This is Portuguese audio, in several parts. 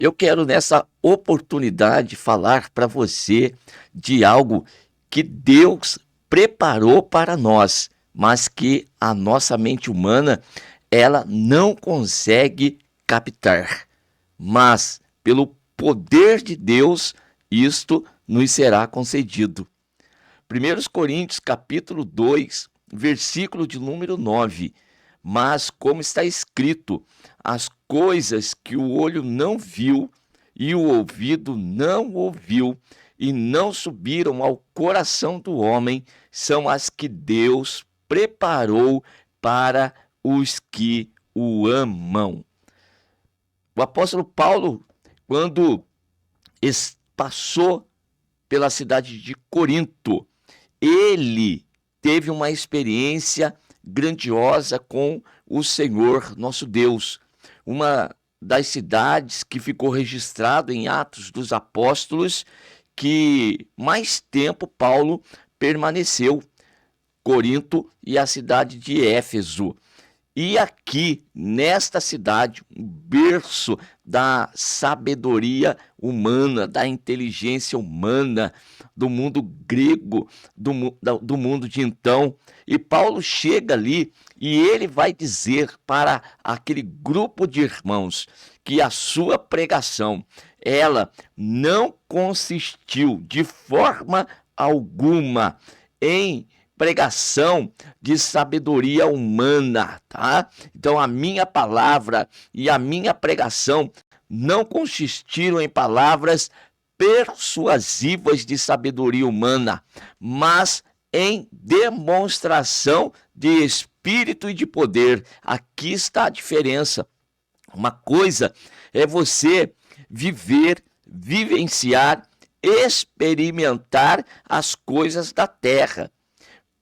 Eu quero nessa oportunidade falar para você de algo que Deus preparou para nós, mas que a nossa mente humana, ela não consegue captar. Mas pelo poder de Deus, isto nos será concedido. 1 Coríntios capítulo 2, versículo de número 9. Mas como está escrito, as coisas que o olho não viu e o ouvido não ouviu e não subiram ao coração do homem, são as que Deus preparou para os que o amam. O apóstolo Paulo, quando passou pela cidade de Corinto, ele teve uma experiência grandiosa com o Senhor nosso Deus. Uma das cidades que ficou registrado em Atos dos Apóstolos que mais tempo Paulo permaneceu, Corinto e a cidade de Éfeso. E aqui, nesta cidade, um berço da sabedoria humana, da inteligência humana, do mundo grego, do mundo de então. E Paulo chega ali e ele vai dizer para aquele grupo de irmãos que a sua pregação, ela não consistiu de forma alguma em pregação de sabedoria humana, tá? Então a minha palavra e a minha pregação não consistiram em palavras persuasivas de sabedoria humana, mas em demonstração de espírito e de poder. Aqui está a diferença. Uma coisa é você viver, vivenciar, experimentar as coisas da terra,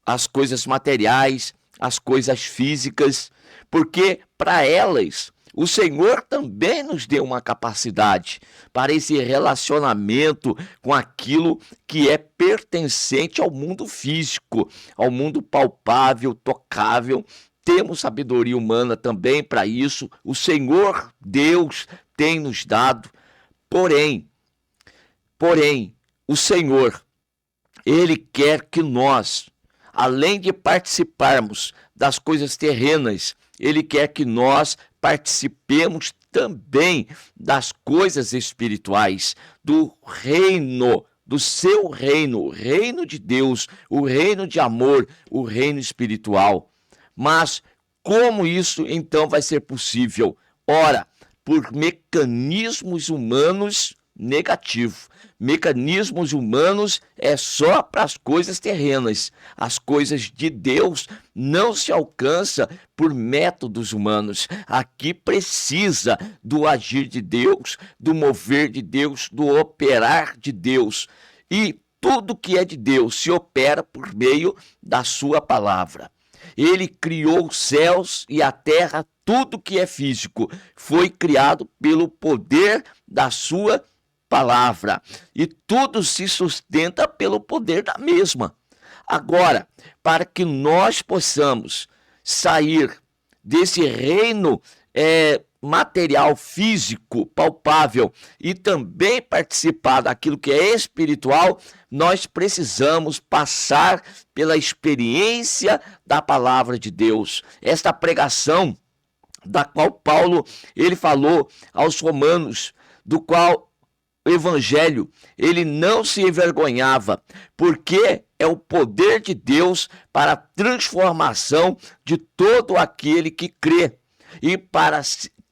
as coisas materiais, as coisas físicas, porque para elas o Senhor também nos deu uma capacidade para esse relacionamento com aquilo que é pertencente ao mundo físico, ao mundo palpável, tocável. Temos sabedoria humana também para isso. O Senhor Deus tem nos dado. Porém, o Senhor, Ele quer que nós, além de participarmos das coisas terrenas, Ele quer que nós participemos também das coisas espirituais, do reino, do seu reino, o reino de Deus, o reino de amor, o reino espiritual. Mas como isso então vai ser possível? Ora, por mecanismos humanos negativos. Mecanismos humanos é só para as coisas terrenas. As coisas de Deus não se alcança por métodos humanos. Aqui precisa do agir de Deus, do mover de Deus, do operar de Deus. E tudo que é de Deus se opera por meio da sua palavra. Ele criou os céus e a terra, tudo que é físico foi criado pelo poder da sua palavra, e tudo se sustenta pelo poder da mesma. Agora, para que nós possamos sair desse reino material, físico, palpável, e também participar daquilo que é espiritual, nós precisamos passar pela experiência da palavra de Deus. Esta pregação da qual Paulo ele falou aos romanos, do qual o evangelho, ele não se envergonhava, porque é o poder de Deus para a transformação de todo aquele que crê. E para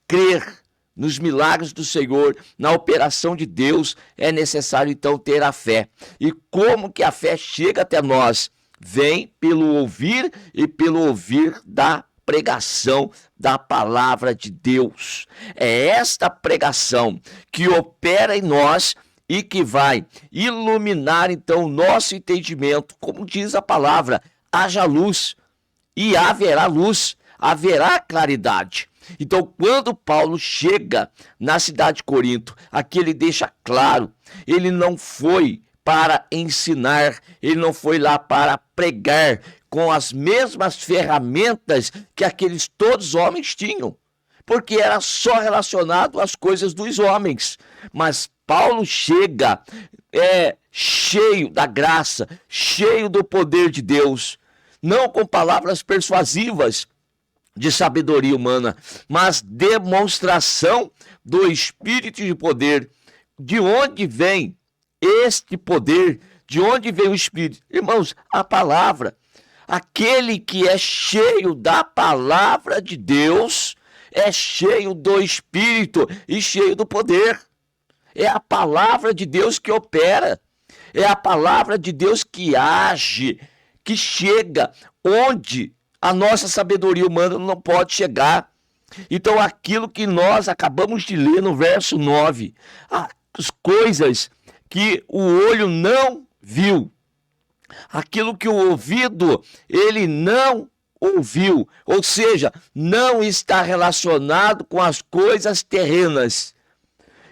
crer nos milagres do Senhor, na operação de Deus, é necessário então ter a fé. E como que a fé chega até nós? Vem pelo ouvir e pelo ouvir da pregação da palavra de Deus. É esta pregação que opera em nós e que vai iluminar então o nosso entendimento, como diz a palavra, haja luz e haverá luz, haverá claridade. Então, quando Paulo chega na cidade de Corinto, aqui ele deixa claro, ele não foi para ensinar, ele não foi lá para pregar com as mesmas ferramentas que aqueles todos homens tinham. porque era só relacionado às coisas dos homens. Mas Paulo chega cheio da graça, cheio do poder de Deus, não com palavras persuasivas de sabedoria humana, mas demonstração do Espírito de poder. De onde vem este poder? De onde vem o Espírito? Irmãos, a palavra. Aquele que é cheio da palavra de Deus é cheio do Espírito e cheio do poder. É a palavra de Deus que opera. É a palavra de Deus que age, que chega onde a nossa sabedoria humana não pode chegar. Então, aquilo que nós acabamos de ler no verso 9, as coisas que o olho não viu, aquilo que o ouvido ele não ouviu, ou seja, não está relacionado com as coisas terrenas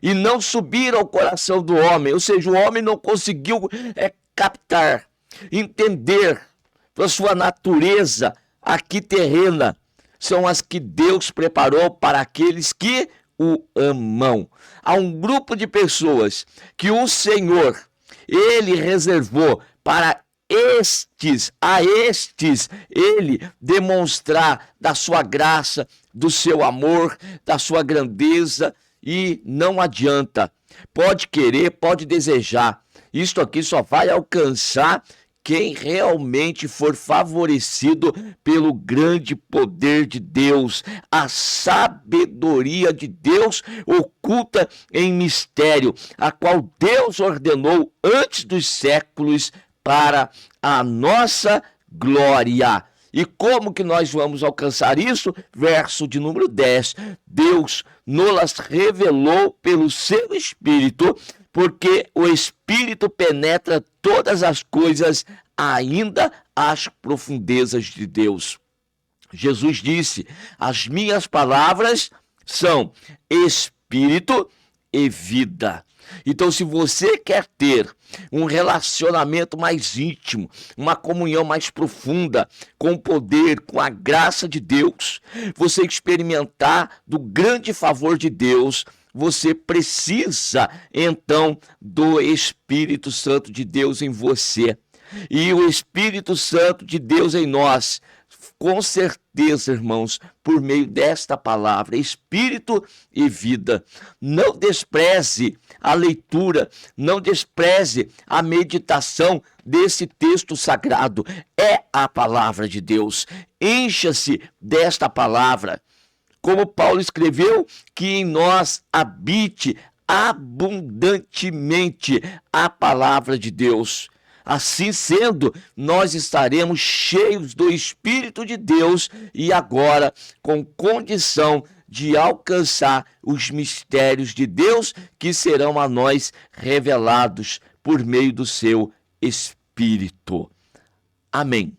e não subiram ao coração do homem, ou seja, o homem não conseguiu captar, entender a sua natureza aqui terrena, são as que Deus preparou para aqueles que o amam. Há um grupo de pessoas que o Senhor, ele reservou para a estes, ele demonstrar da sua graça, do seu amor, da sua grandeza, e não adianta. Pode querer, pode desejar. Isto aqui só vai alcançar quem realmente for favorecido pelo grande poder de Deus, a sabedoria de Deus oculta em mistério, a qual Deus ordenou antes dos séculos para a nossa glória. E como que nós vamos alcançar isso? Verso de número 10. Deus nos revelou pelo seu Espírito, porque o Espírito penetra todas as coisas, ainda as profundezas de Deus. Jesus disse: as minhas palavras são Espírito e vida. Então, se você quer ter um relacionamento mais íntimo, uma comunhão mais profunda com o poder, com a graça de Deus, você experimentar do grande favor de Deus, você precisa, então, do Espírito Santo de Deus em você. E o Espírito Santo de Deus em nós, com certeza, irmãos, por meio desta palavra, Espírito e vida. Não despreze a leitura, não despreze a meditação desse texto sagrado. É a palavra de Deus. Encha-se desta palavra. Como Paulo escreveu, que em nós habite abundantemente a palavra de Deus. Assim sendo, nós estaremos cheios do Espírito de Deus e agora com condição de alcançar os mistérios de Deus que serão a nós revelados por meio do seu Espírito. Amém.